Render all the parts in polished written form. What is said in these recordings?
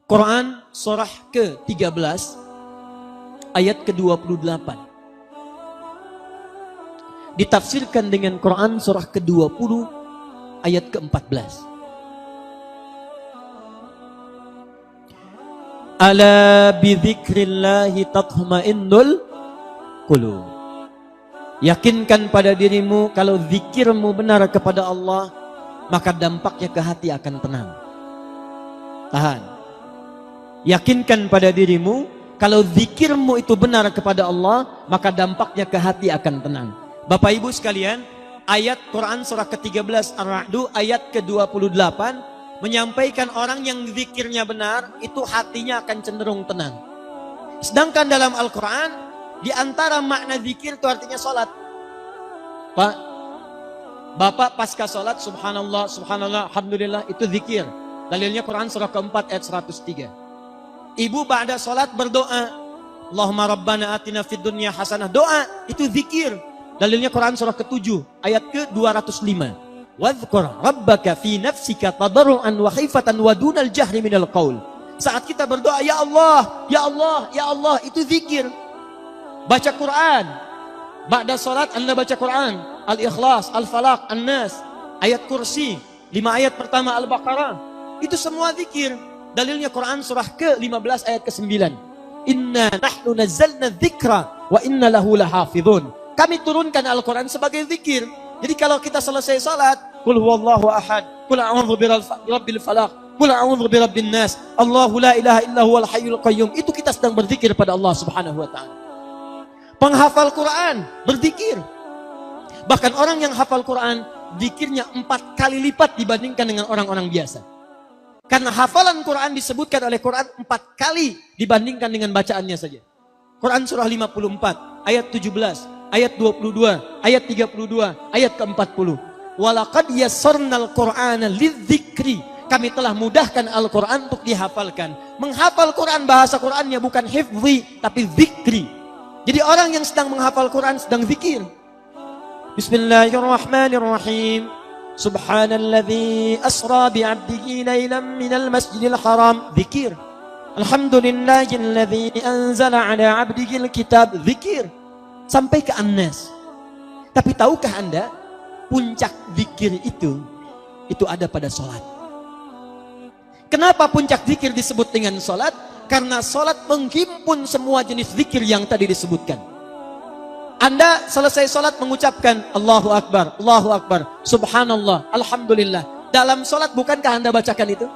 Quran surah ke-13 ayat ke-28. Ditafsirkan dengan Quran surah ke-20 ayat ke-14. Ala bidzikrillahi tatma'innul qulub. Yakinkan pada dirimu kalau zikirmu benar kepada Allah, maka dampaknya ke hati akan tenang. Tahan. Yakinkan pada dirimu kalau zikirmu itu benar kepada Allah, maka dampaknya ke hati akan tenang. Bapak Ibu sekalian, ayat Quran surah ke-13 Ar-Ra'd ayat ke-28 menyampaikan orang yang zikirnya benar itu hatinya akan cenderung tenang. Sedangkan dalam Al-Quran, di antara makna zikir itu artinya sholat. Pak, Bapak pasca sholat subhanallah, subhanallah, alhamdulillah, itu zikir. Dalilnya Quran surah ke-4 ayat 103. Ibu ba'da sholat berdoa, Allahumma rabbana atina fid dunya hasanah. Doa, itu zikir. Dalilnya Quran surah ke-7 ayat ke-205. Wadhkur rabbaka fi nafsika tadarruan wa khifatan wa dunal jahri minal qaul. Saat kita berdoa, ya Allah, ya Allah, ya Allah, itu zikir. Baca Quran. Ba'da salat Anda baca Quran. Al-Ikhlas, Al-Falaq, An-Nas, ayat kursi, 5 ayat pertama Al-Baqarah. Itu semua zikir. Dalilnya Quran surah ke-15 ayat ke-9. Inna nahnu nazzalna dzikra wa inna lahu lahafizun. Kami turunkan Al-Quran sebagai zikir. Jadi kalau kita selesai salat, qul huwallahu ahad, qul a'udzu birabbil falaq, qul a'udzu birabbin nas, Allahu la ilaha illa huwal hayyul qayyum. Itu kita sedang berzikir pada Allah Subhanahu wa taala. Penghafal Quran berzikir. Bahkan orang yang hafal Quran, zikirnya 4 kali lipat dibandingkan dengan orang-orang biasa. Karena hafalan Quran disebutkan oleh Quran 4 kali dibandingkan dengan bacaannya saja. Quran surah 54, ayat 17, ayat 22, ayat 32, ayat ke-40. Walaqad yassarnal Qur'ana lidzikri. Kami telah mudahkan Al-Quran untuk dihafalkan. Menghafal Quran, bahasa Qurannya bukan hifzi, tapi zikri. Jadi orang yang sedang menghafal Quran sedang zikir. Bismillahirrahmanirrahim. Subhanalladzi asra bi'abdihi lailan minal masjidil haram. Zikir. Alhamdulillahilladzi anzala ala 'abdihil kitab. Zikir. Sampai ke An-Nas. Tapi tahukah Anda, puncak zikir itu ada pada sholat. Kenapa puncak zikir disebut dengan sholat? Karena sholat menghimpun semua jenis zikir yang tadi disebutkan. Anda selesai sholat mengucapkan Allahu Akbar, Allahu Akbar, Subhanallah, Alhamdulillah. Dalam sholat bukankah Anda bacakan itu?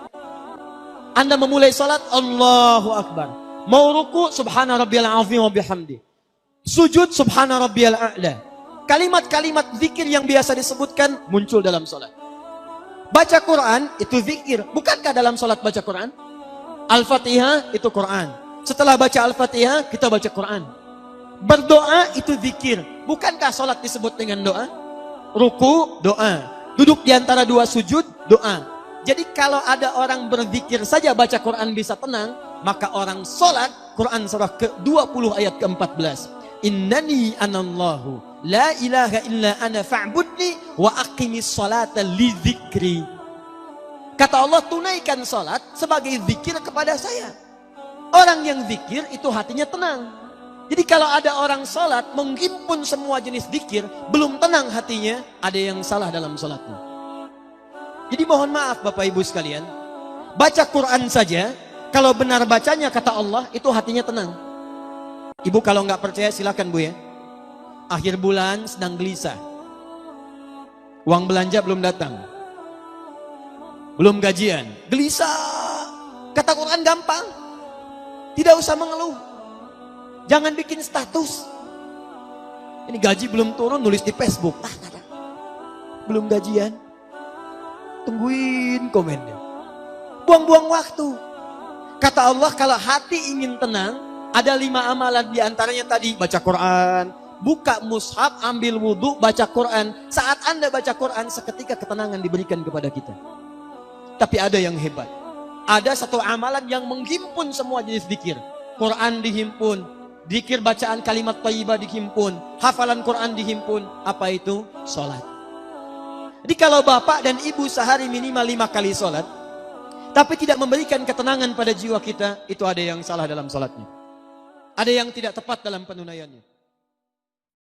Anda memulai sholat Allahu Akbar. Mau ruku Subhana rabbiyal azim wa bihamdi. Sujud Subhana rabbiyal a'la. Kalimat-kalimat zikir yang biasa disebutkan muncul dalam sholat. Baca Quran itu zikir. Bukankah dalam sholat baca Quran? Al-Fatihah itu Quran. Setelah baca Al-Fatihah kita baca Quran. Berdoa itu zikir. Bukankah sholat disebut dengan doa? Ruku, doa. Duduk di antara 2 sujud, doa. Jadi kalau ada orang berzikir saja baca Quran bisa tenang, maka orang sholat, Quran surah ke-20 ayat ke-14. Innani anallahu la ilaha illa ana fa'budni wa aqimis sholata li zikri. Kata Allah, tunaikan sholat sebagai zikir kepada saya. Orang yang zikir itu hatinya tenang. Jadi kalau ada orang sholat menghimpun semua jenis zikir, belum tenang hatinya, ada yang salah dalam sholatnya. Jadi mohon maaf Bapak Ibu sekalian, baca Quran saja, kalau benar bacanya kata Allah, itu hatinya tenang. Ibu kalau nggak percaya silakan Bu ya. Akhir bulan sedang gelisah. Uang belanja belum datang. Belum gajian. Gelisah. Kata Quran gampang. Tidak usah mengeluh. Jangan bikin status. Ini gaji belum turun, nulis di Facebook. Belum gajian. Tungguin komennya. Buang-buang waktu. Kata Allah, kalau hati ingin tenang, ada 5 amalan di antaranya tadi. Baca Quran, buka mushaf, ambil wudhu, baca Quran. Saat Anda baca Quran, seketika ketenangan diberikan kepada kita. Tapi ada yang hebat. Ada satu amalan yang menghimpun semua jenis zikir. Quran dihimpun, zikir bacaan kalimat thayyibah dihimpun, hafalan Quran dihimpun. Apa itu? Sholat. Jadi kalau bapak dan ibu sehari minimal 5 kali sholat, tapi tidak memberikan ketenangan pada jiwa kita, itu ada yang salah dalam salatnya. Ada yang tidak tepat dalam penunaiannya.